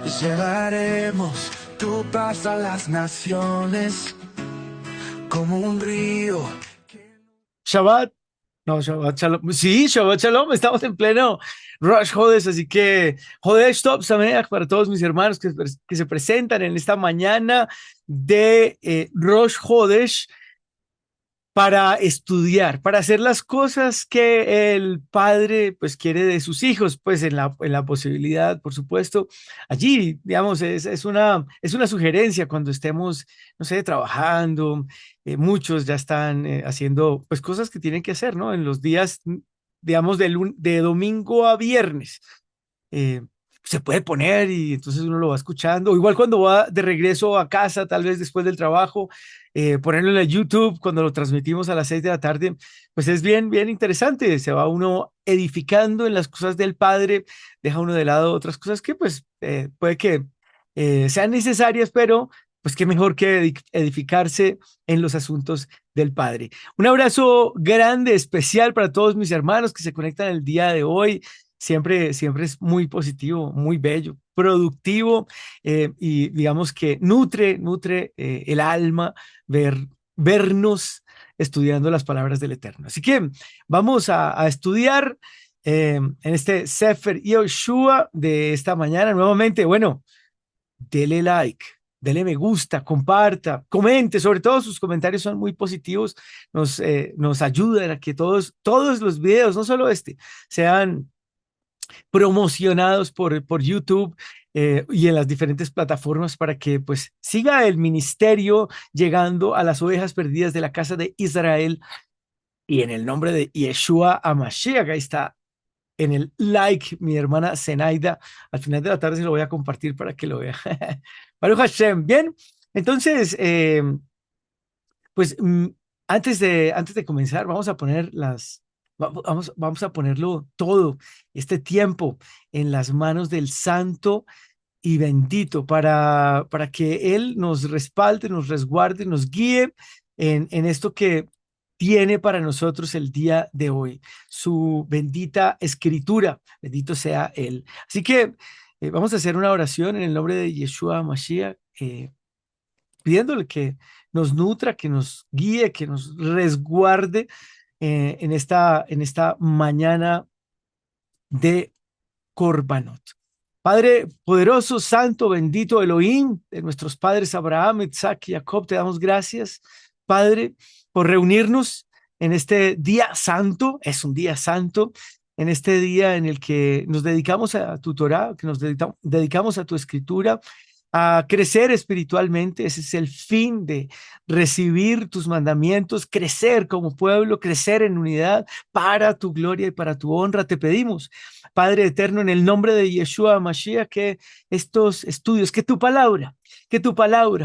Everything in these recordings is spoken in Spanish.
Llevaremos tu paz a las naciones como un río. Shabbat, no, Shabbat Shalom. Sí, Shabbat Shalom, estamos en pleno Rosh Hodesh, así que Hodesh Top Sameach para todos mis hermanos que se presentan en esta mañana de Rosh Hodesh para estudiar, para hacer las cosas que el padre pues quiere de sus hijos, pues en la posibilidad, por supuesto. Allí, digamos, es una sugerencia cuando estemos, no sé, trabajando, muchos ya están haciendo pues cosas que tienen que hacer, ¿no? En los días, digamos, de domingo a viernes. eh, Se puede poner y entonces uno lo va escuchando. O igual cuando va de regreso a casa, tal vez después del trabajo, ponerlo en el YouTube cuando lo transmitimos a las 6 de la tarde, pues es bien, bien interesante. Se va uno edificando en las cosas del Padre, deja uno de lado otras cosas que pues puede que sean necesarias, pero pues qué mejor que edificarse en los asuntos del Padre. Un abrazo grande, especial para todos mis hermanos que se conectan el día de hoy. Siempre, siempre es muy positivo, muy bello, productivo y digamos que nutre el alma vernos estudiando las palabras del Eterno. Así que vamos a estudiar en este Sefer Yoshua de esta mañana nuevamente. Bueno, dele like, dele me gusta, comparta, comente, sobre todo sus comentarios son muy positivos, nos ayudan a que todos los videos, no solo este, sean promocionados por YouTube y en las diferentes plataformas para que pues siga el ministerio llegando a las ovejas perdidas de la casa de Israel y en el nombre de Yeshua Amashiach. Ahí está en el like mi hermana Zenaida. Al final de la tarde se lo voy a compartir para que lo vea. Baruch Hashem. Bien, entonces, pues antes de comenzar, vamos a poner vamos a ponerlo todo, este tiempo, en las manos del Santo y bendito para que Él nos respalde, nos resguarde, nos guíe en esto que tiene para nosotros el día de hoy, su bendita escritura, bendito sea Él. Así que vamos a hacer una oración en el nombre de Yeshua Mashiach, pidiéndole que nos nutra, que nos guíe, que nos resguarde en esta mañana de Corbanot. Padre poderoso, santo, bendito Elohim de nuestros padres Abraham, Isaac y Jacob, te damos gracias, Padre, por reunirnos en este día santo. Es un día santo, en este día en el que nos dedicamos a tu Torah, que nos dedicamos a tu escritura, a crecer espiritualmente. Ese es el fin de recibir tus mandamientos, crecer como pueblo, crecer en unidad para tu gloria y para tu honra. Te pedimos, Padre eterno, en el nombre de Yeshua Mashiach, que estos estudios, que tu palabra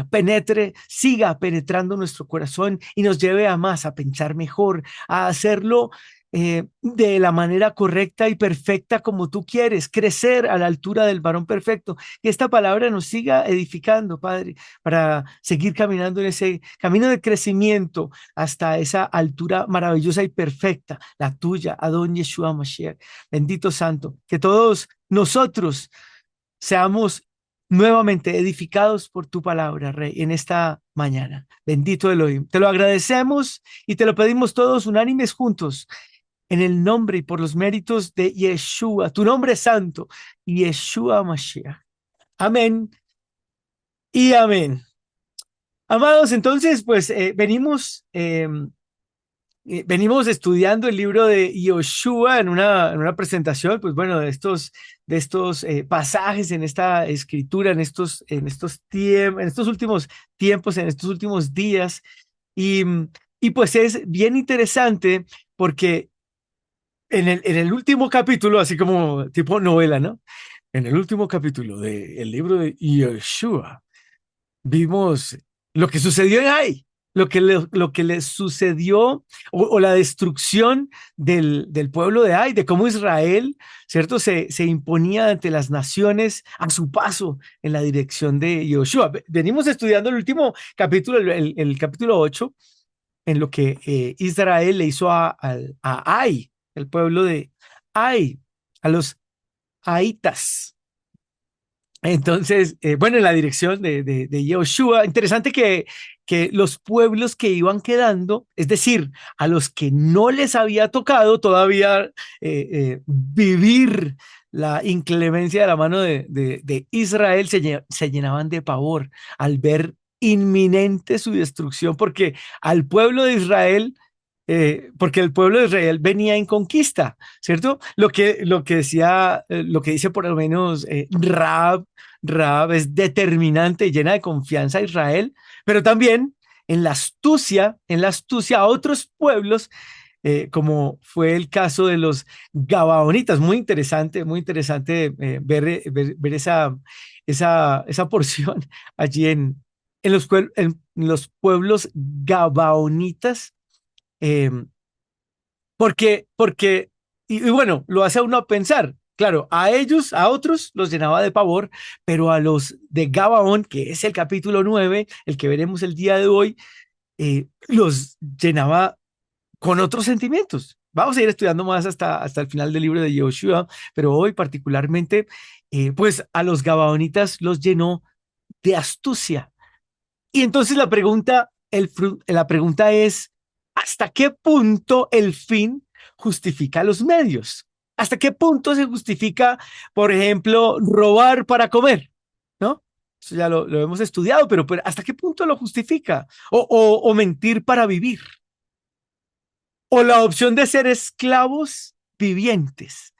penetre, siga penetrando nuestro corazón y nos lleve a más, a pensar mejor, a hacerlo de la manera correcta y perfecta como tú quieres, crecer a la altura del varón perfecto. Que esta palabra nos siga edificando, Padre, para seguir caminando en ese camino de crecimiento hasta esa altura maravillosa y perfecta, la tuya, Adón Yeshua Mashiach. Bendito Santo, que todos nosotros seamos nuevamente edificados por tu palabra, Rey, en esta mañana. Bendito Elohim. Te lo agradecemos y te lo pedimos todos unánimes juntos en el nombre y por los méritos de Yeshua, tu nombre santo, Yeshua Mashiach. Amén y amén. Amados, entonces, pues venimos estudiando el libro de Yoshua en una presentación, pues bueno, de estos pasajes en esta escritura, en estos últimos tiempos, en estos últimos días. Y, y pues es bien interesante porque en el último capítulo, así como tipo novela, ¿no? En el último capítulo del libro de Yoshua, vimos lo que sucedió en Ai, lo que le sucedió o la destrucción del pueblo de Ai, de cómo Israel, ¿cierto? Se imponía ante las naciones a su paso en la dirección de Yoshua. Venimos estudiando el último capítulo, el capítulo 8, en lo que Israel le hizo a Ai, el pueblo de Ai, a los Aitas. Entonces, bueno, en la dirección de Yoshua, interesante que los pueblos que iban quedando, es decir, a los que no les había tocado todavía vivir la inclemencia de la mano de Israel, se llenaban de pavor al ver inminente su destrucción, porque al pueblo de Israel, porque el pueblo de Israel venía en conquista, ¿cierto? Lo que decía, lo que dice por lo menos Rahab es determinante y llena de confianza a Israel, pero también en la astucia a otros pueblos, como fue el caso de los Gabaonitas. Muy interesante ver esa porción allí en los pueblos Gabaonitas, eh, y bueno, lo hace a uno pensar. Claro, a ellos, a otros los llenaba de pavor, pero a los de Gabaón, que es el capítulo 9 el que veremos el día de hoy, los llenaba con otros sentimientos. Vamos a ir estudiando más hasta el final del libro de Joshua, pero hoy particularmente, pues a los Gabaonitas los llenó de astucia. Y entonces la pregunta es, ¿hasta qué punto el fin justifica los medios? ¿Hasta qué punto se justifica, por ejemplo, robar para comer? ¿No? Eso ya lo hemos estudiado, pero ¿hasta qué punto lo justifica? O mentir para vivir. O la opción de ser esclavos vivientes,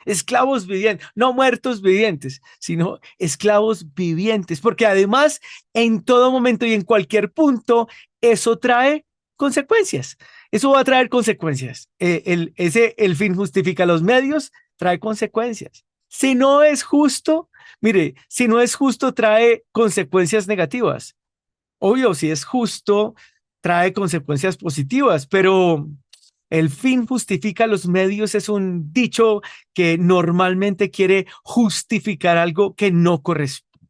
no muertos vivientes, sino esclavos vivientes, porque además en todo momento y en cualquier punto eso trae consecuencias. Eso va a traer consecuencias. El fin justifica los medios, trae consecuencias. Si no es justo, mire, si no es justo, trae consecuencias negativas. Obvio, si es justo, trae consecuencias positivas, pero el fin justifica los medios es un dicho que normalmente quiere justificar algo que no corresponde.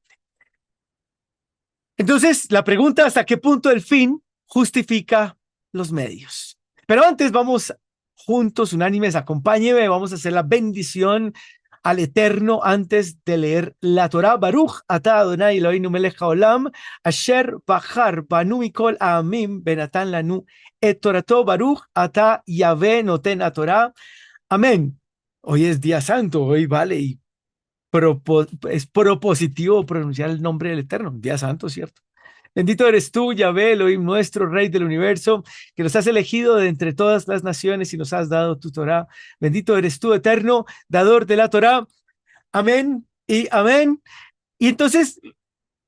Entonces, la pregunta, ¿hasta qué punto el fin justifica los medios? Pero antes vamos juntos, unánimes, acompáñeme, vamos a hacer la bendición al Eterno antes de leer la Torah. Baruch atah Adonai Eloheinu melech haolam, asher bachar banu mikol ha'amim benatan lanu et torato. Baruch atah Yahvé noten haTorah. Amén. Hoy es día santo, hoy vale, y es propositivo pronunciar el nombre del Eterno, día santo, ¿cierto? Bendito eres tú, Yahvé, Elohim, nuestro Rey del universo, que nos has elegido de entre todas las naciones y nos has dado tu Torah. Bendito eres tú, eterno, dador de la Torah. Amén y amén. Y entonces,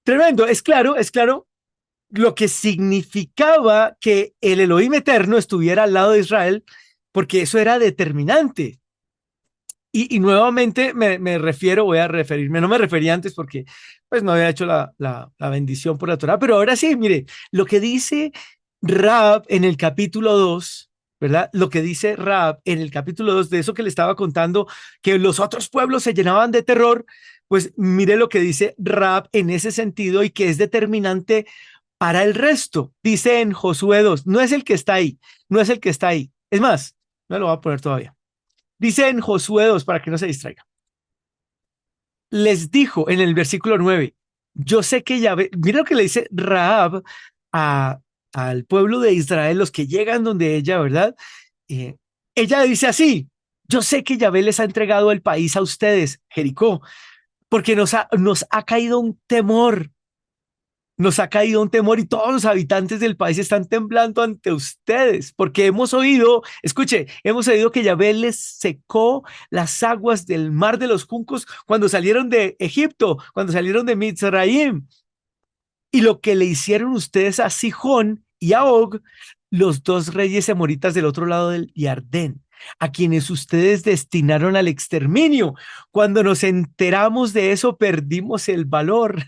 tremendo, es claro lo que significaba que el Elohim eterno estuviera al lado de Israel, porque eso era determinante. Y nuevamente me refiero, voy a referirme, no me refería antes porque pues no había hecho la bendición por la Torah, pero ahora sí, mire, lo que dice Rab en el capítulo 2, ¿verdad? Lo que dice Rab en el capítulo 2 de eso que le estaba contando, que los otros pueblos se llenaban de terror, pues mire lo que dice Rab en ese sentido y que es determinante para el resto. Dice en Josué 2, no es el que está ahí, no es el que está ahí. Es más, no lo voy a poner todavía. Dice en Josué 2, para que no se distraiga. Les dijo en el versículo 9, yo sé que Yahvé, mira lo que le dice Rahab a, al pueblo de Israel, los que llegan donde ella, ¿verdad? Eh, Ella dice así, yo sé que Yahvé les ha entregado el país a ustedes, Jericó, porque nos ha caído un temor, nos ha caído un temor y todos los habitantes del país están temblando ante ustedes, porque hemos oído, escuche, hemos oído que Yahvé les secó las aguas del mar de los juncos cuando salieron de Egipto, cuando salieron de Mitzrayim, y lo que le hicieron ustedes a Sihón y a Og, los dos reyes emoritas del otro lado del Jardín, a quienes ustedes destinaron al exterminio. Cuando nos enteramos de eso, perdimos el valor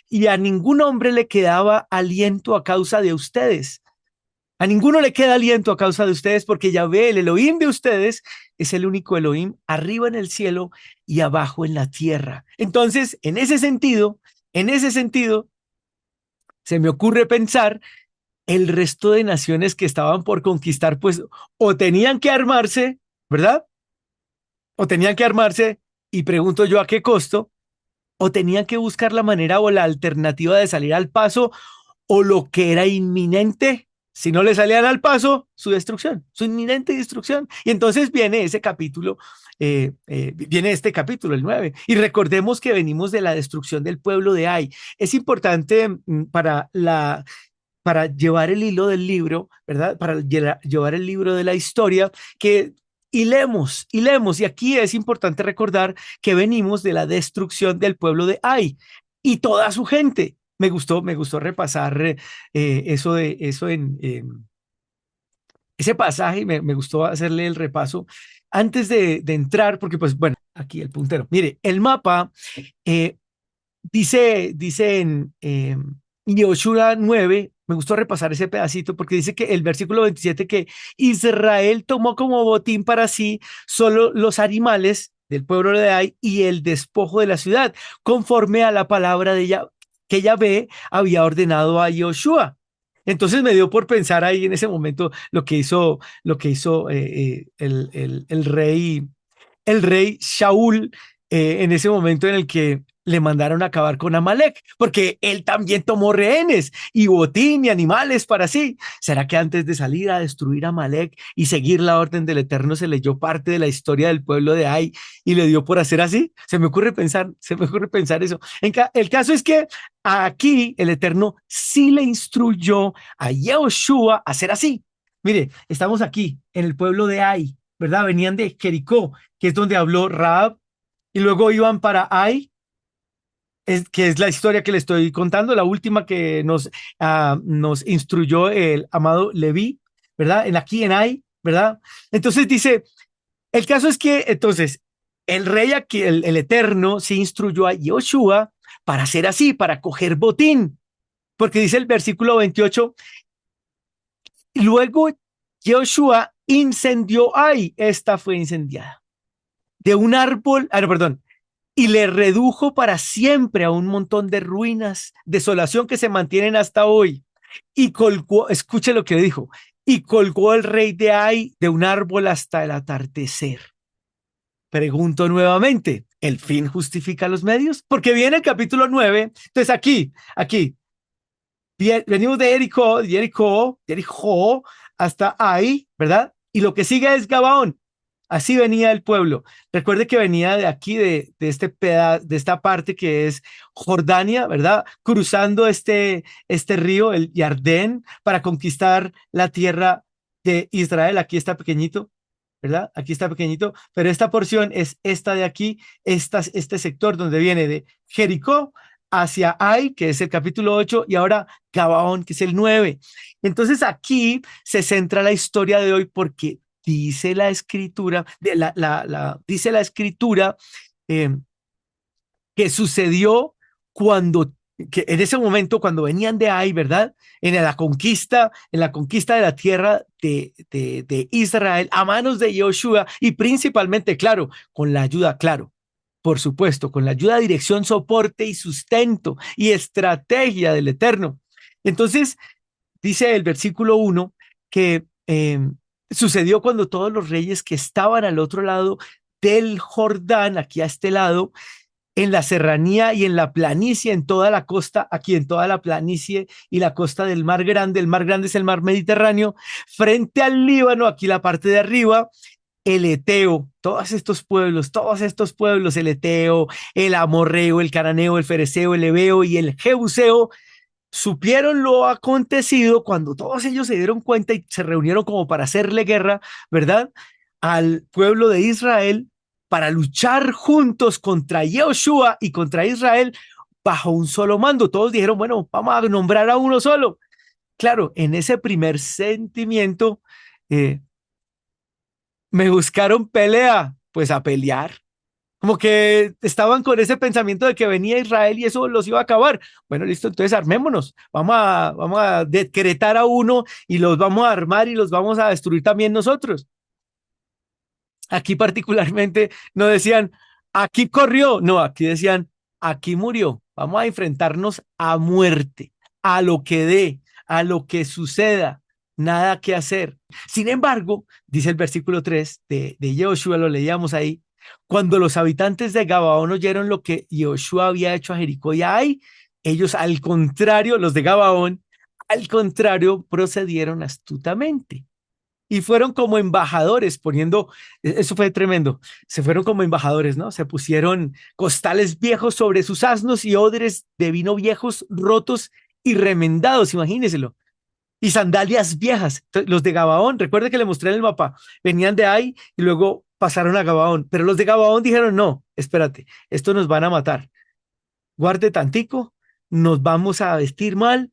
y a ningún hombre le quedaba aliento a causa de ustedes. A ninguno le queda aliento a causa de ustedes porque Yahvé, el Elohim de ustedes, es el único Elohim arriba en el cielo y abajo en la tierra. Entonces, en ese sentido, se me ocurre pensar el resto de naciones que estaban por conquistar, pues o tenían que armarse, ¿verdad? O tenían que armarse, y pregunto yo a qué costo, o tenían que buscar la manera o la alternativa de salir al paso, o lo que era inminente, si no le salían al paso, su destrucción, su inminente destrucción. Y entonces viene ese capítulo, viene este capítulo, el 9, y recordemos que venimos de la destrucción del pueblo de Ai. Es importante para llevar el hilo del libro, ¿verdad? Para llevar el libro de la historia, que y aquí es importante recordar que venimos de la destrucción del pueblo de Ai y toda su gente. Me gustó repasar eso en ese pasaje, me gustó hacerle el repaso antes de entrar, porque pues bueno, aquí el puntero. Mire, el mapa eh, dice en Yoshua 9, me gustó repasar ese pedacito porque dice que el versículo 27 que Israel tomó como botín para sí solo los animales del pueblo de Ai y el despojo de la ciudad, conforme a la palabra de ella que Yahvé había ordenado a Yoshua. Entonces me dio por pensar ahí en ese momento lo que hizo el rey Shaul en ese momento en el que le mandaron a acabar con Amalek, porque él también tomó rehenes y botín y animales para sí. ¿Será que antes de salir a destruir a Amalek y seguir la orden del Eterno se leyó parte de la historia del pueblo de Ai y le dio por hacer así? Se me ocurre pensar eso. El caso es que aquí el Eterno sí le instruyó a Yehoshua a hacer así. Mire, estamos aquí en el pueblo de Ai, ¿verdad? Venían de Jericó, que es donde habló Raab, y luego iban para Ai, que es la historia que le estoy contando, la última que nos instruyó el amado Leví, ¿verdad? Aquí en Ai, ¿verdad? Entonces dice, el caso es que entonces el rey aquí, el Eterno, se instruyó a Yoshua para hacer así, para coger botín, porque dice el versículo 28, y luego Yoshua incendió Ai, esta fue incendiada, de un árbol, no, perdón, y le redujo para siempre a un montón de ruinas, desolación que se mantienen hasta hoy. Y colgó, escuche lo que le dijo, y colgó el rey de Ai de un árbol hasta el atardecer. Pregunto nuevamente, ¿el fin justifica los medios? Porque viene el capítulo 9, entonces aquí, venimos de Jericó hasta Ai, ¿verdad? Y lo que sigue es Gabaón. Así venía el pueblo. Recuerde que venía de aquí, de esta parte que es Jordania, ¿verdad? Cruzando este río, el Jardén, para conquistar la tierra de Israel. Aquí está pequeñito, ¿verdad? Aquí está pequeñito, pero esta porción es esta de aquí, este sector donde viene de Jericó hacia Ai, que es el capítulo 8, y ahora Gabaón, que es el 9. Entonces aquí se centra la historia de hoy porque dice la escritura, dice la escritura eh, que sucedió cuando, que en ese momento, cuando venían de ahí, ¿verdad? En la conquista de la tierra de Israel a manos de Joshua y principalmente, claro, con la ayuda, claro, por supuesto, con la ayuda, dirección, soporte y sustento y estrategia del Eterno. Entonces, dice el versículo 1 que sucedió cuando todos los reyes que estaban al otro lado del Jordán, aquí a este lado, en la serranía y en la planicie, en toda la costa, aquí en toda la planicie y la costa del Mar Grande. El Mar Grande es el mar Mediterráneo, frente al Líbano, aquí la parte de arriba, el Eteo, todos estos pueblos, el Eteo, el Amorreo, el Cananeo, el Fereceo, el Ebeo y el Jebuseo, supieron lo acontecido cuando todos ellos se dieron cuenta y se reunieron como para hacerle guerra, ¿verdad? Al pueblo de Israel para luchar juntos contra Yehoshua y contra Israel bajo un solo mando. Todos dijeron, bueno, vamos a nombrar a uno solo. Claro, en ese primer sentimiento eh, me buscaron pelea, pues a pelear. Como que estaban con ese pensamiento de que venía Israel y eso los iba a acabar. Bueno, listo, entonces armémonos. Vamos a decretar a uno y los vamos a armar y los vamos a destruir también nosotros. Aquí particularmente no decían, aquí corrió, no, aquí decían, aquí murió. Vamos a enfrentarnos a muerte, a lo que dé, a lo que suceda. Nada que hacer. Sin embargo, dice el versículo 3 de Joshua, lo leíamos ahí, Cuando los habitantes de Gabaón oyeron lo que Josué había hecho a Jericó y a Ai, ellos al contrario, los de Gabaón, al contrario, procedieron astutamente y fueron como embajadores poniendo, eso fue tremendo, se fueron como embajadores, ¿no? Se pusieron costales viejos sobre sus asnos y odres de vino viejos, rotos y remendados, imagínenselo, y sandalias viejas. Entonces, los de Gabaón, recuerde que le mostré en el mapa, venían de ahí y luego pasaron a Gabaón, pero los de Gabaón dijeron, no, espérate, esto nos van a matar, guarde tantico, nos vamos a vestir mal,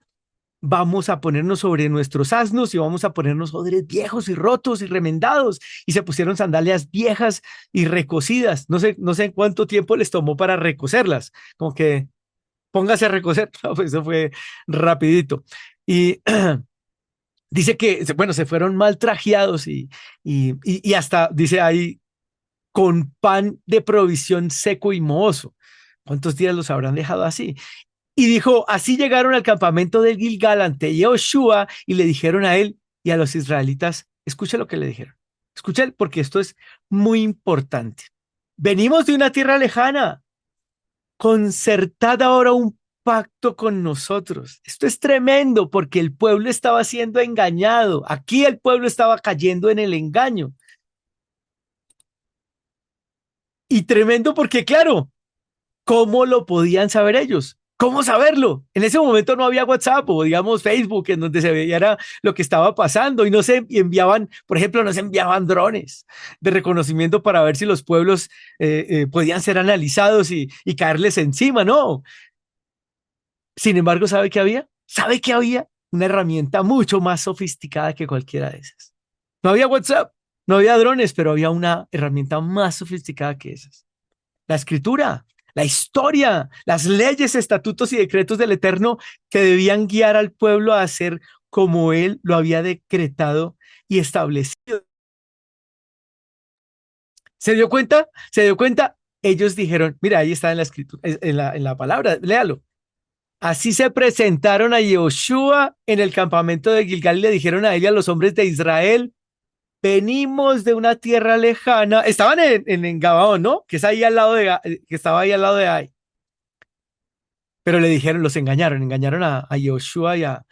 vamos a ponernos sobre nuestros asnos y vamos a ponernos odres viejos y rotos y remendados. Y se pusieron sandalias viejas y recocidas. No sé en cuánto tiempo les tomó para recocerlas. Como que póngase a recocer. No, pues eso fue rapidito. Y dice que, bueno, se fueron mal trajeados y hasta, dice ahí, con pan de provisión seco y mohoso. ¿Cuántos días los habrán dejado así? Y dijo, así llegaron al campamento del Gilgal ante Yehoshua y le dijeron a él y a los israelitas, escucha lo que le dijeron, escucha porque esto es muy importante. Venimos de una tierra lejana, concertad ahora un pacto con nosotros. Esto es tremendo porque el pueblo estaba siendo engañado. Aquí el pueblo estaba cayendo en el engaño. Y tremendo porque, claro, ¿cómo lo podían saber ellos? ¿Cómo saberlo? En ese momento no había WhatsApp o digamos Facebook en donde se veía lo que estaba pasando y no se enviaban, por ejemplo, no se enviaban drones de reconocimiento para ver si los pueblos podían ser analizados y caerles encima, no. Sin embargo, ¿sabe qué había? ¿Sabe que había? Una herramienta mucho más sofisticada que cualquiera de esas. No había WhatsApp, no había drones, pero había una herramienta más sofisticada que esas. La escritura, la historia, las leyes, estatutos y decretos del Eterno que debían guiar al pueblo a hacer como él lo había decretado y establecido. ¿Se dio cuenta? ¿Se dio cuenta? Ellos dijeron, mira, ahí está en la escritura, en la palabra, léalo. Así se presentaron a Yehoshua en el campamento de Gilgal y le dijeron a él y a los hombres de Israel, venimos de una tierra lejana. Estaban en Gabaón, ¿no? Que es ahí al lado que estaba ahí al lado de ahí. Pero le dijeron, los engañaron a Yoshua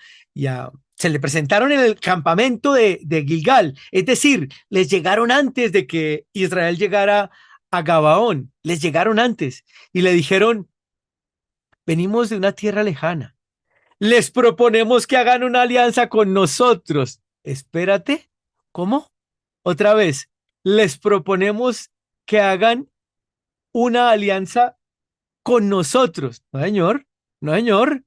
se le presentaron en el campamento de Gilgal, es decir, les llegaron antes de que Israel llegara a Gabaón, les llegaron antes y le dijeron, venimos de una tierra lejana, les proponemos que hagan una alianza con nosotros. Espérate, ¿cómo? Otra vez, les proponemos que hagan una alianza con nosotros. No, señor, no, señor.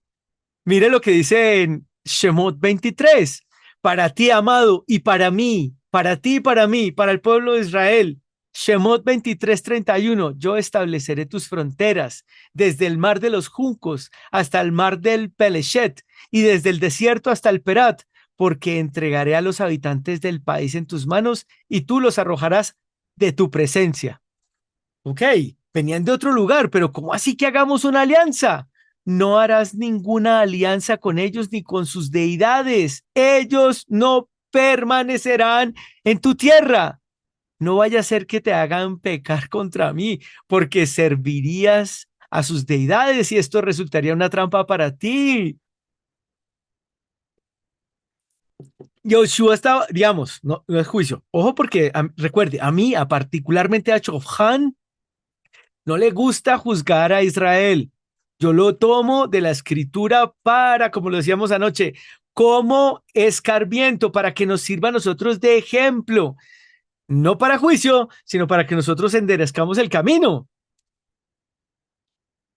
Mire lo que dice en Shemot 23. Para ti, amado, y para mí, para ti y para mí, para el pueblo de Israel. Shemot 23:31. Yo estableceré tus fronteras desde el mar de los juncos hasta el mar del Peleshet y desde el desierto hasta el Perat, porque entregaré a los habitantes del país en tus manos y tú los arrojarás de tu presencia. Ok, venían de otro lugar, pero ¿cómo así que hagamos una alianza? No harás ninguna alianza con ellos ni con sus deidades. Ellos no permanecerán en tu tierra. No vaya a ser que te hagan pecar contra mí, porque servirías a sus deidades y esto resultaría una trampa para ti. Yoshua estaba, digamos, no es juicio. Ojo porque, recuerde, a mí, particularmente a Chofhan, no le gusta juzgar a Israel. Yo lo tomo de la escritura para, como lo decíamos anoche, como escarmiento, para que nos sirva a nosotros de ejemplo, no para juicio, sino para que nosotros enderezcamos el camino.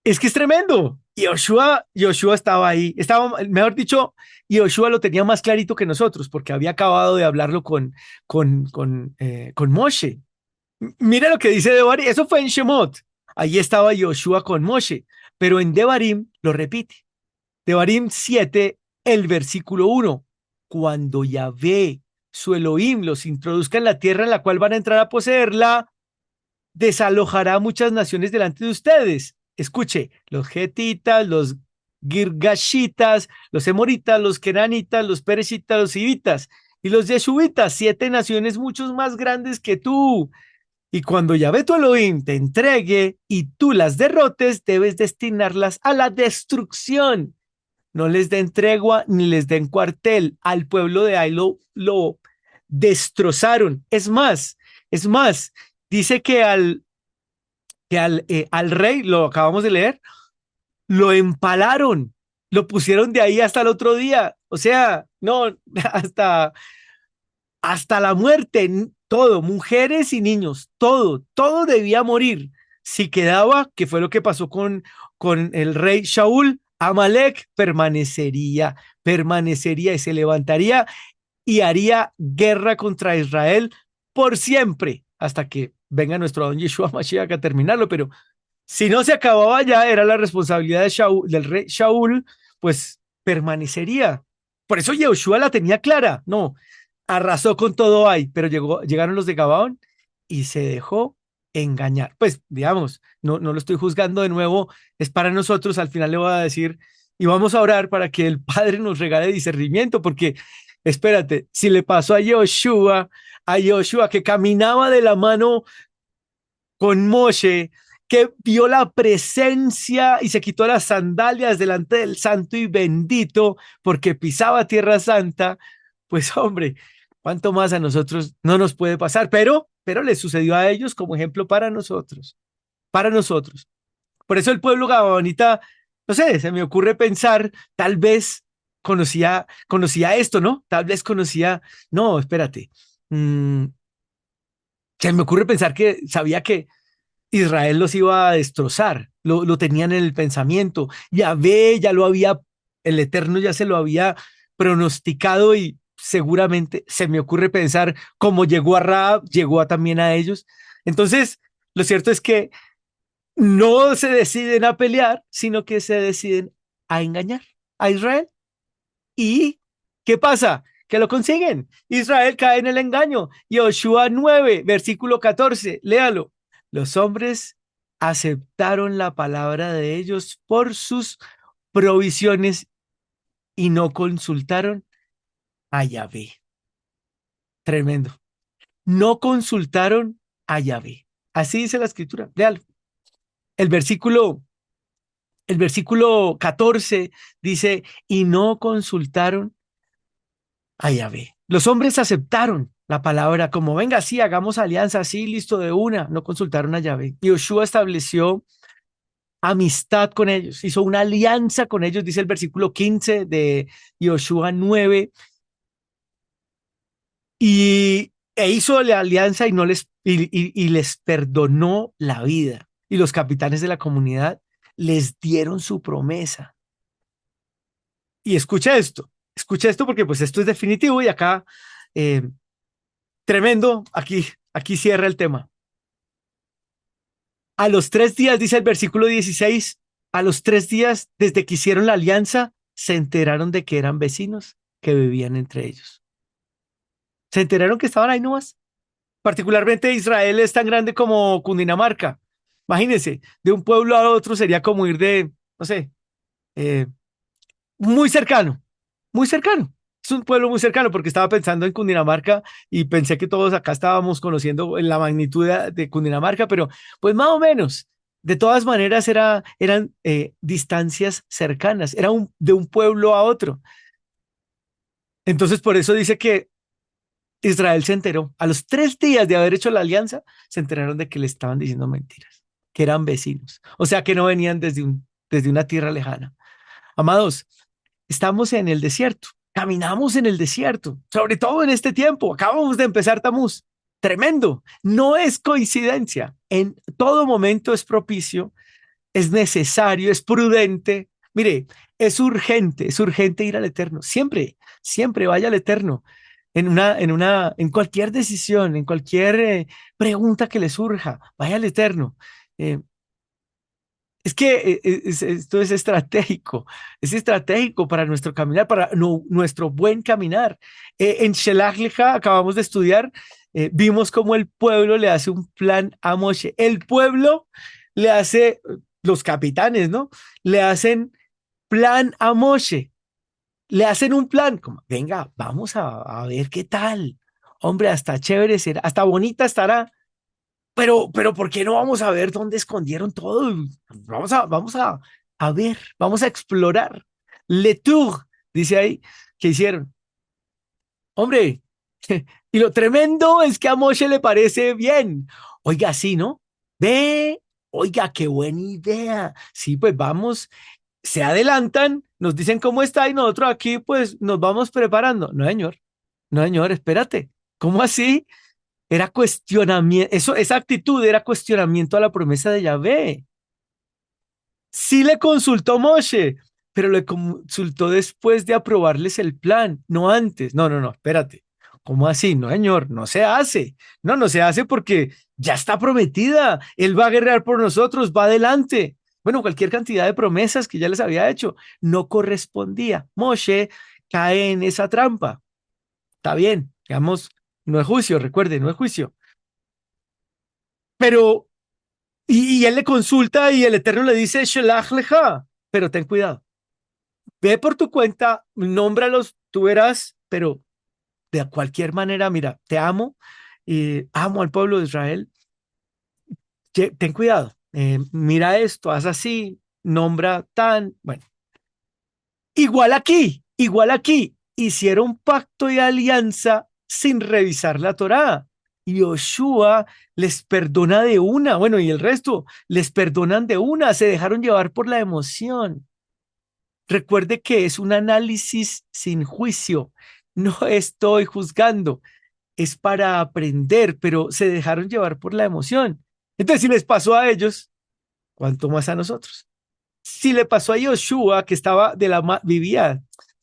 Es que es tremendo. Yoshua estaba ahí, estaba, mejor dicho, Yoshua lo tenía más clarito que nosotros, porque había acabado de hablarlo con Moshe. Mira lo que dice Devarim, eso fue en Shemot. Ahí estaba Yoshua con Moshe, pero en Devarim lo repite. Devarim 7, el versículo 1. Cuando Yahvé, su Elohim, los introduzca en la tierra en la cual van a entrar a poseerla, desalojará muchas naciones delante de ustedes. Escuche, los getitas, los girgashitas, los emoritas, los kenanitas, los pereshitas, los hivitas y los yeshuvitas, 7 naciones muchos más grandes que tú. Y cuando Yahvé tu Elohim te entregue y tú las derrotes, debes destinarlas a la destrucción. No les den tregua ni les den cuartel. Al pueblo de Ai lo destrozaron. Es más, dice que al rey, lo acabamos de leer, lo empalaron, lo pusieron de ahí hasta el otro día. O sea, no, hasta la muerte, todo, mujeres y niños, todo debía morir. Si quedaba, que fue lo que pasó con el rey Shaul, Amalek permanecería y se levantaría y haría guerra contra Israel por siempre, hasta que venga nuestro don Yeshua Mashiach a terminarlo. Pero si no se acababa ya, era la responsabilidad de del rey Shaul, pues permanecería. Por eso Yeshua la tenía clara. No, arrasó con todo ahí, pero llegaron los de Gabaón y se dejó engañar. Pues, digamos, no lo estoy juzgando de nuevo, es para nosotros. Al final le voy a decir y vamos a orar para que el Padre nos regale discernimiento, porque espérate, si le pasó a Yoshua que caminaba de la mano con Moshe, que vio la presencia y se quitó las sandalias delante del santo y bendito porque pisaba tierra santa, pues hombre, cuánto más a nosotros no nos puede pasar, pero le sucedió a ellos como ejemplo para nosotros, para nosotros. Por eso el pueblo gabonita, no sé, se me ocurre pensar, tal vez conocía esto, ¿no? Tal vez conocía, no, espérate, mm, se me ocurre pensar que sabía que Israel los iba a destrozar, lo tenían en el pensamiento. Yahvé ya lo había, el Eterno ya se lo había pronosticado y seguramente se me ocurre pensar como llegó a Raab, también a ellos. Entonces, lo cierto es que no se deciden a pelear, sino que se deciden a engañar a Israel. ¿Y qué pasa? Que lo consiguen. Israel cae en el engaño. Yoshua 9, versículo 14, léalo. Los hombres aceptaron la palabra de ellos por sus provisiones y no consultaron a Yahvé. Tremendo. No consultaron a Yahvé. Así dice la escritura. Léalo. El versículo, el versículo 14 dice, y no consultaron a Yahvé. Los hombres aceptaron la palabra como, venga, sí, hagamos alianza, sí, listo de una. No consultaron a Yahvé. Y Yoshua estableció amistad con ellos, hizo una alianza con ellos, dice el versículo 15 de Yoshua 9, e hizo la alianza y les perdonó la vida. Y los capitanes de la comunidad les dieron su promesa. Y escucha esto porque pues esto es definitivo y acá, eh, tremendo, aquí cierra el tema. A los 3 días, dice el versículo 16, a los 3 días desde que hicieron la alianza, se enteraron de que eran vecinos que vivían entre ellos. Se enteraron que estaban ahí nomás. Particularmente Israel es tan grande como Cundinamarca. Imagínense, de un pueblo a otro sería como ir de, no sé, eh, muy cercano, muy cercano. Es un pueblo muy cercano porque estaba pensando en Cundinamarca y pensé que todos acá estábamos conociendo la magnitud de Cundinamarca, pero pues más o menos. De todas maneras eran distancias cercanas, de un pueblo a otro. Entonces por eso dice que Israel se enteró. A los 3 días de haber hecho la alianza, se enteraron de que le estaban diciendo mentiras, que eran vecinos. O sea, que no venían desde una tierra lejana. Amados, estamos en el desierto, caminamos en el desierto, sobre todo en este tiempo. Acabamos de empezar Tamuz. Tremendo. No es coincidencia. En todo momento es propicio, es necesario, es prudente. Mire, es urgente ir al Eterno. Siempre, siempre vaya al Eterno. En cualquier decisión, en cualquier pregunta que le surja, vaya al Eterno. Eh, es que esto es estratégico para nuestro caminar, para nuestro buen caminar. En Shelach Leja acabamos de estudiar, vimos cómo el pueblo le hace un plan a Moshe. El pueblo le hace, los capitanes, ¿no? Le hacen plan a Moshe, le hacen un plan, como, venga, vamos a ver qué tal. Hombre, hasta chévere será, hasta bonita estará. pero ¿por qué no vamos a ver dónde escondieron todo? A ver, vamos a explorar. Le Tour, dice ahí, que hicieron. Hombre, y lo tremendo es que a Moshe le parece bien. Oiga, sí, ¿no? Ve, oiga, qué buena idea. Sí, pues vamos, se adelantan, nos dicen cómo está y nosotros aquí pues nos vamos preparando. No, señor, no, señor, espérate. ¿Cómo así? Era cuestionamiento, esa actitud era cuestionamiento a la promesa de Yahvé. Sí le consultó Moshe, pero le consultó después de aprobarles el plan, no antes. No, no, no, espérate. ¿Cómo así? No, señor, no se hace. No, no se hace porque ya está prometida. Él va a guerrear por nosotros, va adelante. Bueno, cualquier cantidad de promesas que ya les había hecho no correspondía. Moshe cae en esa trampa. Está bien, digamos, no es juicio, recuerde, no es juicio. Pero, y él le consulta y el Eterno le dice, Shelach lecha, pero ten cuidado. Ve por tu cuenta, nómbralos, tú verás, pero de cualquier manera, mira, te amo, amo al pueblo de Israel, ten cuidado, mira esto, haz así, nombra tan, bueno, igual aquí, hicieron pacto y alianza sin revisar la Torá. Y Yoshua les perdona de una, bueno, y el resto les perdonan de una, se dejaron llevar por la emoción. Recuerde que es un análisis sin juicio. No estoy juzgando, es para aprender, pero se dejaron llevar por la emoción. Entonces, si les pasó a ellos, ¿cuánto más a nosotros? Si le pasó a Yoshua, que estaba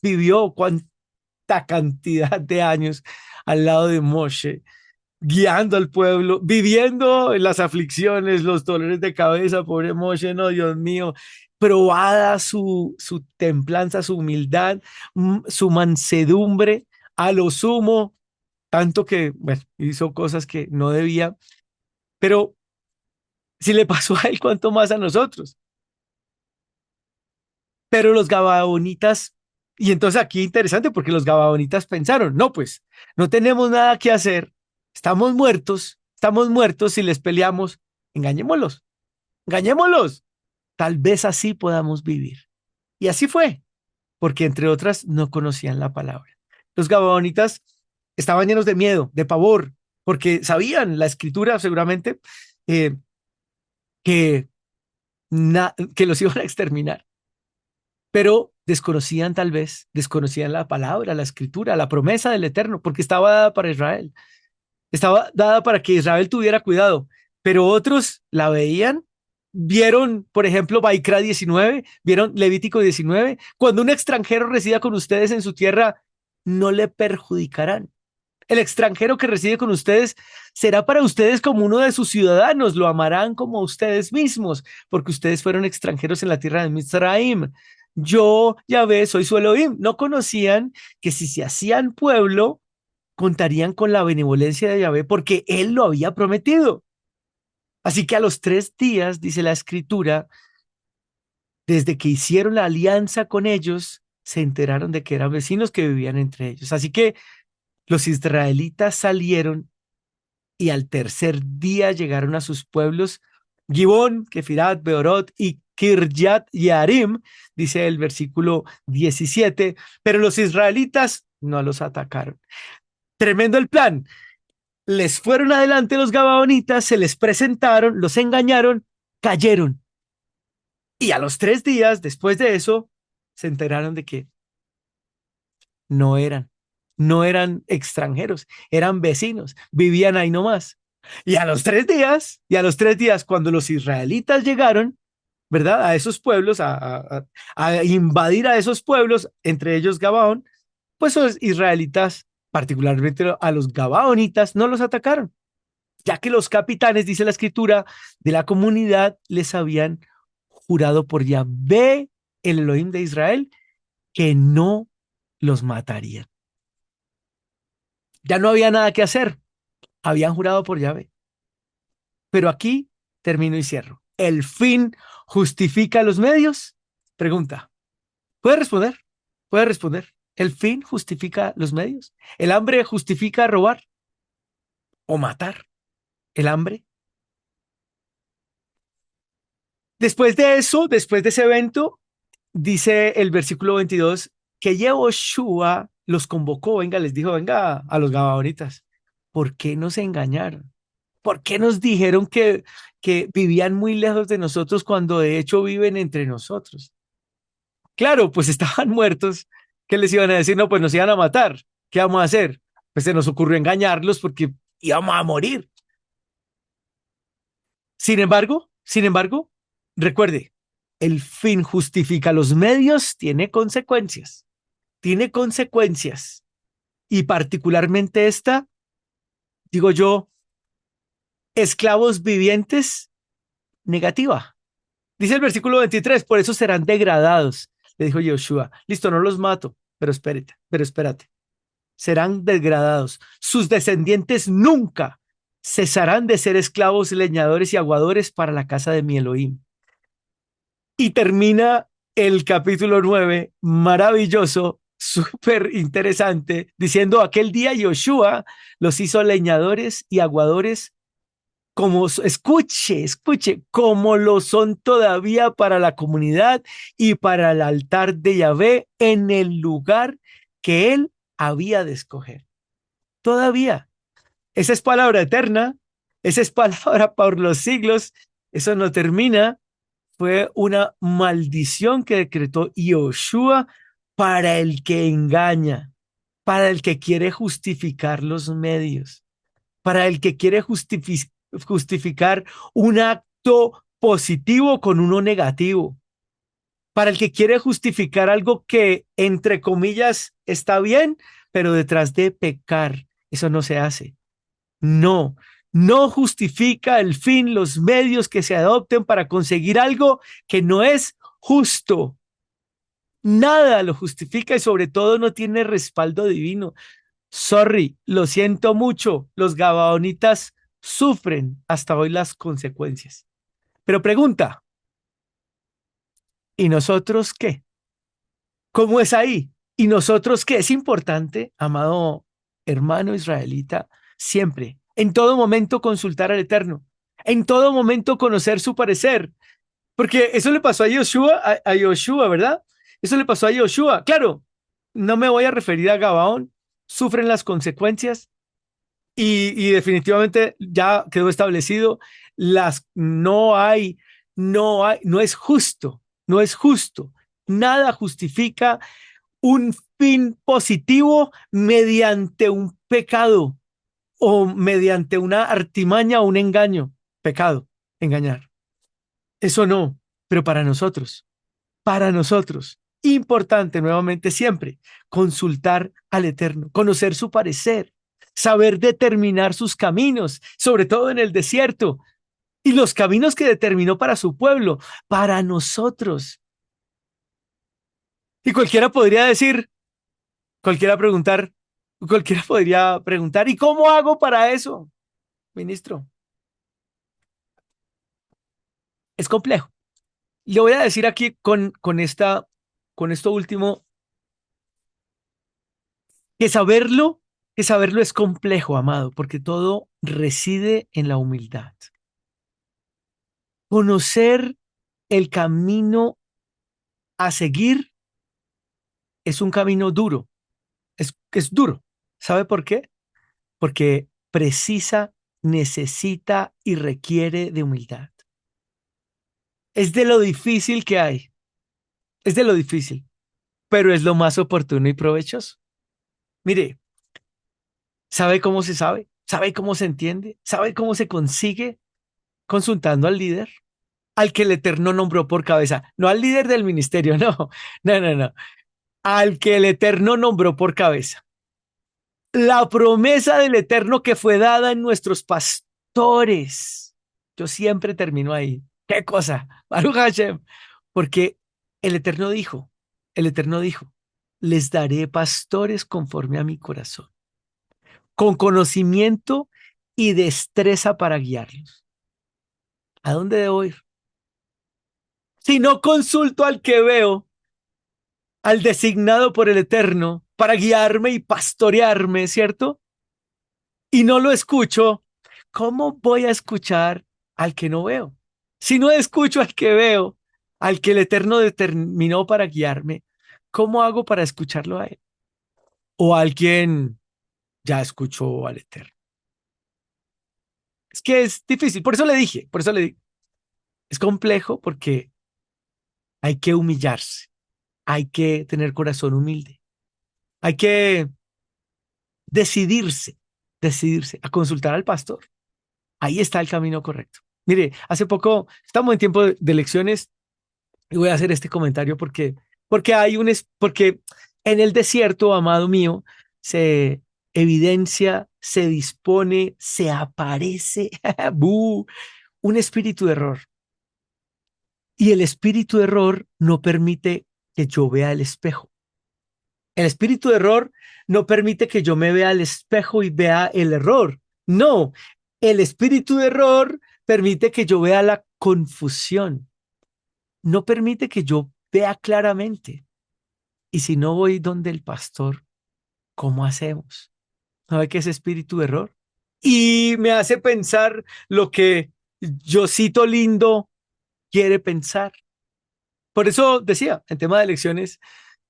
vivió cuánta cantidad de años al lado de Moshe, guiando al pueblo, viviendo en las aflicciones, los dolores de cabeza, pobre Moshe, no, Dios mío, probada su templanza, su humildad, su mansedumbre, a lo sumo, tanto que, bueno, hizo cosas que no debía, pero si le pasó a él, ¿cuánto más a nosotros? Pero los gabaonitas, y entonces aquí interesante porque los gabaonitas pensaron, no, pues no tenemos nada que hacer, estamos muertos si les peleamos, engañémoslos, engañémoslos, tal vez así podamos vivir. Y así fue, porque entre otras no conocían la palabra. Los gabaonitas estaban llenos de miedo, de pavor, porque sabían la escritura seguramente eh, que, que los iban a exterminar, pero desconocían tal vez, desconocían la palabra, la escritura, la promesa del Eterno, porque estaba dada para Israel, estaba dada para que Israel tuviera cuidado, pero otros la veían, vieron, por ejemplo, Baikra 19, vieron Levítico 19, cuando un extranjero resida con ustedes en su tierra, no le perjudicarán. El extranjero que reside con ustedes será para ustedes como uno de sus ciudadanos, lo amarán como ustedes mismos, porque ustedes fueron extranjeros en la tierra de Mizraim. Yo, Yahvé, soy su Elohim. No conocían que si se hacían pueblo, contarían con la benevolencia de Yahvé, porque él lo había prometido. Así que a los 3 días, dice la escritura, desde que hicieron la alianza con ellos, se enteraron de que eran vecinos que vivían entre ellos. Así que los israelitas salieron y al tercer día llegaron a sus pueblos Gibón, Kefirat, Beorot y Kirjat Yarim, dice el versículo 17, pero los israelitas no los atacaron. Tremendo el plan. Les fueron adelante los gabaonitas, se les presentaron, los engañaron, cayeron. Y a los 3 días después de eso, se enteraron de que no eran, no eran extranjeros, eran vecinos, vivían ahí nomás. Y a los 3 días, cuando los israelitas llegaron, ¿verdad? A esos pueblos, a invadir a esos pueblos, entre ellos Gabaón, pues los israelitas, particularmente a los gabaonitas, no los atacaron, ya que los capitanes, dice la escritura, de la comunidad les habían jurado por Yahvé, el Elohim de Israel, que no los matarían. Ya no había nada que hacer, habían jurado por Yahvé. Pero aquí termino y cierro. ¿El fin justifica los medios? Pregunta. ¿Puede responder? ¿Puede responder? ¿El fin justifica los medios? ¿El hambre justifica robar o matar? ¿El hambre? Después de eso, después de ese evento, dice el versículo 22 que Yehoshua los convocó, venga, les dijo, venga a los gabaonitas, ¿por qué nos engañaron? ¿Por qué nos dijeron que vivían muy lejos de nosotros cuando de hecho viven entre nosotros? Claro, pues estaban muertos. ¿Qué les iban a decir? No, pues nos iban a matar. ¿Qué vamos a hacer? Pues se nos ocurrió engañarlos porque íbamos a morir. Sin embargo, recuerde, el fin justifica los medios, tiene consecuencias. Y particularmente esta, digo yo, esclavos vivientes, negativa. Dice el versículo 23, por eso serán degradados, le dijo Joshua. Listo, no los mato, pero espérate, serán degradados. Sus descendientes nunca cesarán de ser esclavos, leñadores y aguadores para la casa de mi Elohim. Y termina el capítulo 9, maravilloso, súper interesante, diciendo aquel día Joshua los hizo leñadores y aguadores como, escuche, como lo son todavía para la comunidad y para el altar de Yahvé en el lugar que él había de escoger. Todavía, esa es palabra eterna, esa es palabra por los siglos, eso no termina, fue una maldición que decretó Yoshua para el que engaña, para el que quiere justificar los medios, para el que quiere justificar un acto positivo con uno negativo, para el que quiere justificar algo que, entre comillas, está bien, pero detrás de pecar, eso no se hace. No, no justifica el fin los medios que se adopten para conseguir algo que no es justo. Nada lo justifica y sobre todo no tiene respaldo divino. Sorry, lo siento mucho, los gabaonitas sufren hasta hoy las consecuencias. Pero pregunta, ¿y nosotros qué? ¿Cómo es ahí? ¿Y nosotros qué? Es importante, amado hermano israelita, siempre, en todo momento consultar al Eterno, en todo momento conocer su parecer, porque eso le pasó a Yoshua, a Yoshua, ¿verdad? Eso le pasó a Yoshua. Claro, no me voy a referir a Gabaón, sufren las consecuencias y definitivamente ya quedó establecido, no es justo, no es justo. Nada justifica un fin positivo mediante un pecado o mediante una artimaña o un engaño. Pecado, engañar. Eso no, pero para nosotros, importante nuevamente siempre, consultar al Eterno, conocer su parecer, saber determinar sus caminos, sobre todo en el desierto, y los caminos que determinó para su pueblo, para nosotros. Y cualquiera preguntar, cualquiera podría preguntar, ¿y cómo hago para eso, ministro? Es complejo. Le voy a decir aquí con esto último, que saberlo, que saberlo es complejo, amado, porque todo reside en la humildad. Conocer el camino a seguir es un camino duro, es duro. ¿Sabe por qué? Porque precisa, necesita y requiere de humildad. Es de lo difícil que hay, es de lo difícil, pero es lo más oportuno y provechoso. Mire, ¿sabe cómo se sabe? ¿Sabe cómo se entiende? ¿Sabe cómo se consigue? Consultando al líder, al que el Eterno nombró por cabeza, no al líder del ministerio, no, al que el Eterno nombró por cabeza. La promesa del Eterno que fue dada en nuestros pastores. Yo siempre termino ahí. ¿Qué cosa? Baruch Hashem. Porque el Eterno dijo, el Eterno dijo, les daré pastores conforme a mi corazón, con conocimiento y destreza para guiarlos. ¿A dónde debo ir? Si no consulto al que veo, al designado por el Eterno, para guiarme y pastorearme, ¿cierto? Y no lo escucho, ¿cómo voy a escuchar al que no veo? Si no escucho al que veo, al que el Eterno determinó para guiarme, ¿cómo hago para escucharlo a él? O a alguien ya escuchó al Eterno. Es que es difícil, por eso le dije, por eso le dije, es complejo porque hay que humillarse, hay que tener corazón humilde, hay que decidirse, decidirse a consultar al pastor. Ahí está el camino correcto. Mire, hace poco estamos en tiempo de elecciones y voy a hacer este comentario porque en el desierto, amado mío, se evidencia, se dispone, se aparece un espíritu de error. Y el espíritu de error no permite que yo vea el espejo. El espíritu de error no permite que yo me vea al espejo y vea el error. No, el espíritu de error permite que yo vea la confusión. No permite que yo vea claramente. Y si no voy donde el pastor, ¿cómo hacemos? ¿No ve que es espíritu de error? Y me hace pensar lo que Josito Lindo quiere pensar. Por eso decía, en tema de elecciones,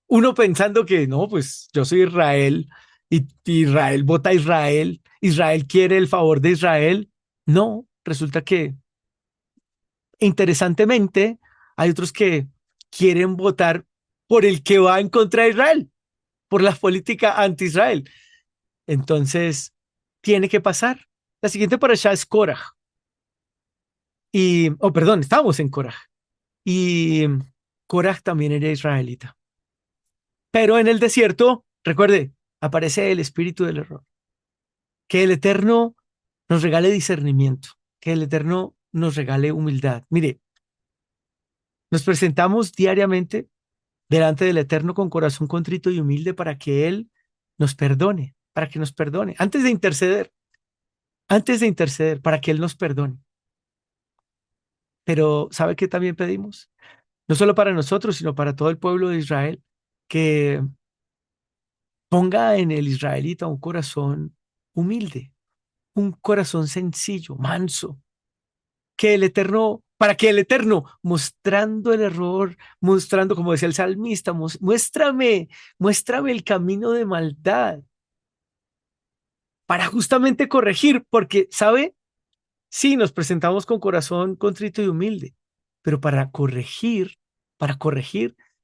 uno pensando que no, pues yo soy Israel y Israel vota a Israel, Israel quiere el favor de Israel. No, resulta que interesantemente hay otros que quieren votar por el que va en contra de Israel, por la política anti-Israel. Entonces, tiene que pasar. La siguiente por allá es Korah. Y, oh, perdón, estamos en Korah. Y Korah también era israelita. Pero en el desierto, recuerde, aparece el espíritu del error. Que el Eterno nos regale discernimiento, que el Eterno nos regale humildad. Mire, nos presentamos diariamente delante del Eterno con corazón contrito y humilde para que Él nos perdone, para que nos perdone, antes de interceder, para que Él nos perdone. Pero ¿sabe qué también pedimos? No solo para nosotros, sino para todo el pueblo de Israel, que ponga en el israelita un corazón humilde, un corazón sencillo, manso, que el Eterno, para que el Eterno, mostrando el error, mostrando, como decía el salmista, muéstrame el camino de maldad, para justamente corregir, porque, ¿sabe? Sí, nos presentamos con corazón contrito y humilde, pero para corregir,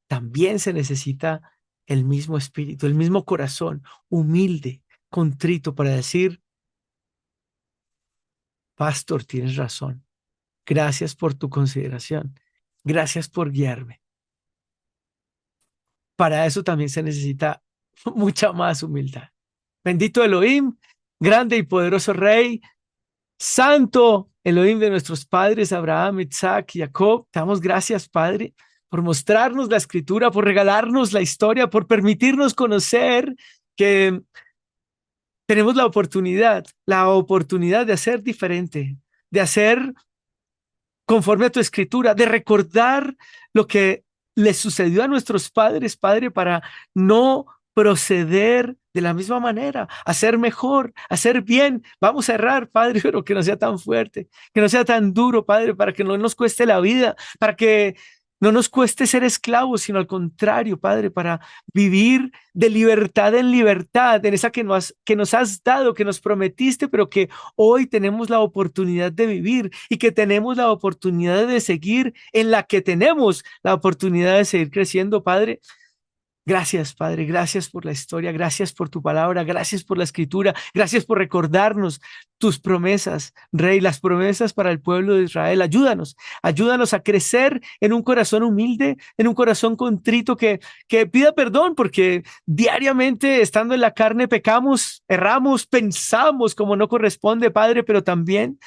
también se necesita el mismo espíritu, el mismo corazón humilde, contrito, para decir, pastor, tienes razón. Gracias por tu consideración. Gracias por guiarme. Para eso también se necesita mucha más humildad. Bendito Elohim, grande y poderoso Rey, santo Elohim de nuestros padres, Abraham, Isaac y Jacob. Te damos gracias, Padre, por mostrarnos la escritura, por regalarnos la historia, por permitirnos conocer que tenemos la oportunidad de hacer diferente, de hacer conforme a tu escritura, de recordar lo que les sucedió a nuestros padres, Padre, para no proceder de la misma manera, hacer mejor, hacer bien. Vamos a errar, Padre, pero que no sea tan fuerte, que no sea tan duro, Padre, para que no nos cueste la vida, para que no nos cueste ser esclavos, sino al contrario, Padre, para vivir de libertad en libertad, en esa que nos has dado, que nos prometiste, pero que hoy tenemos la oportunidad de vivir y que tenemos la oportunidad de seguir en la que tenemos la oportunidad de seguir creciendo, Padre. Gracias, Padre, gracias por la historia, gracias por tu palabra, gracias por la escritura, gracias por recordarnos tus promesas, Rey, las promesas para el pueblo de Israel. Ayúdanos a crecer en un corazón humilde, en un corazón contrito que pida perdón, porque diariamente estando en la carne pecamos, erramos, pensamos como no corresponde, Padre, pero también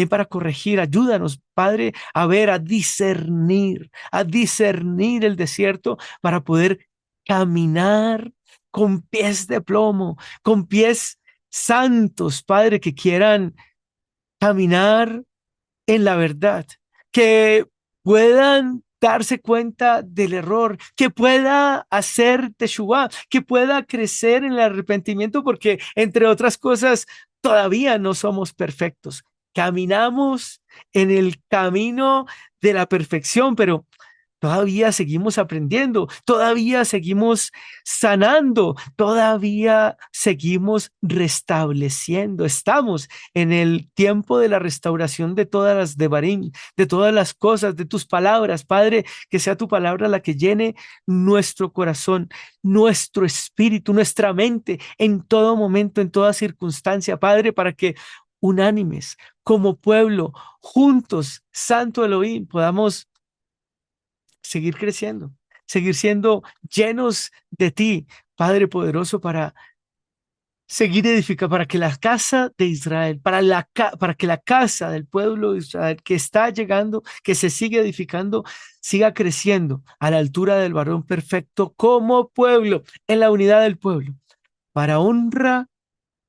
para corregir. Ayúdanos, Padre, a ver, a discernir el desierto para poder caminar con pies de plomo, con pies santos, Padre, que quieran caminar en la verdad, que puedan darse cuenta del error, que pueda hacer teshuvá, que pueda crecer en el arrepentimiento, porque entre otras cosas, todavía no somos perfectos. caminamos en el camino de la perfección, pero todavía seguimos aprendiendo, todavía seguimos sanando, todavía seguimos restableciendo. Estamos en el tiempo de la restauración de todas las devarim, de todas las cosas, de tus palabras, Padre, que sea tu palabra la que llene nuestro corazón, nuestro espíritu, nuestra mente, en todo momento, en toda circunstancia, Padre, para que unánimes, como pueblo, juntos, Santo Elohim, podamos seguir creciendo, seguir siendo llenos de ti, Padre poderoso, para seguir edificando, para que la casa de Israel, para que la casa del pueblo de Israel que está llegando, que se sigue edificando, siga creciendo a la altura del varón perfecto como pueblo, en la unidad del pueblo, para honra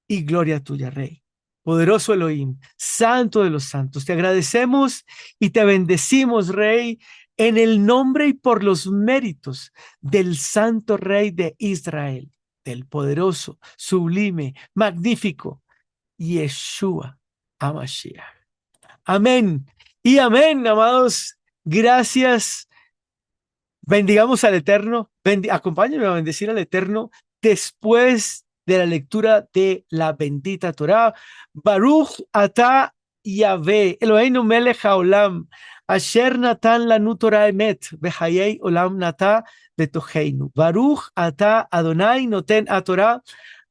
y gloria tuya, Rey. Poderoso Elohim, Santo de los santos, te agradecemos y te bendecimos, Rey, en el nombre y por los méritos del Santo Rey de Israel, del poderoso, sublime, magnífico Yeshua HaMashiach. Amén y amén, amados. Gracias. Bendigamos al Eterno. Acompáñenme a bendecir al Eterno después de la lectura de la bendita Torá. Baruch atah Yahvé, Eloheinu melech haolam, asher natan lanu Torah emet, bechayei olam nata betocheinu. Baruch atah Adonai noten atorá.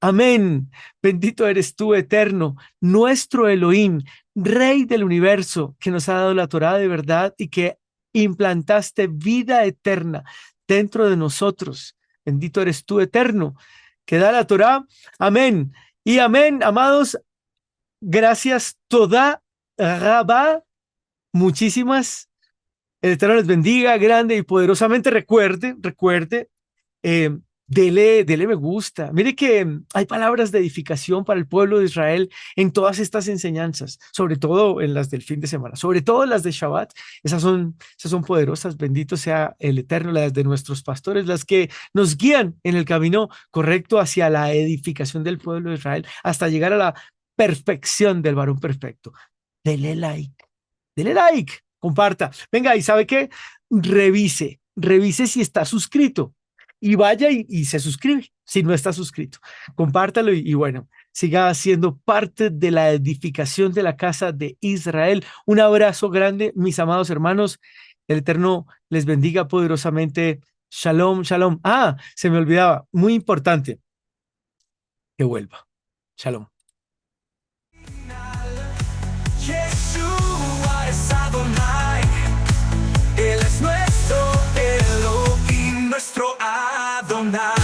Amén. Bendito eres tú, Eterno, nuestro Elohim, Rey del universo, que nos ha dado la Torá de verdad y que implantaste vida eterna dentro de nosotros. Bendito eres tú, Eterno, que da la Torá. Amén. Y amén, amados. Gracias, toda Rabá. Muchísimas. El Eterno les bendiga grande y poderosamente. Recuerde, dele me gusta. Mire que hay palabras de edificación para el pueblo de Israel en todas estas enseñanzas, sobre todo en las del fin de semana, sobre todo las de Shabbat. Esas son poderosas. Bendito sea el Eterno, las de nuestros pastores, las que nos guían en el camino correcto hacia la edificación del pueblo de Israel, hasta llegar a la perfección del varón perfecto. Dele like, comparta. Venga, ¿y sabe qué? Revise si está suscrito y vaya y se suscribe si no está suscrito. Compártalo y bueno, siga siendo parte de la edificación de la casa de Israel. Un abrazo grande, mis amados hermanos. El Eterno les bendiga poderosamente. Shalom, shalom. Ah, se me olvidaba, muy importante, que vuelva. Shalom. Yeshua es Adonai, Él es nuestro Elohim, nuestro Adonai.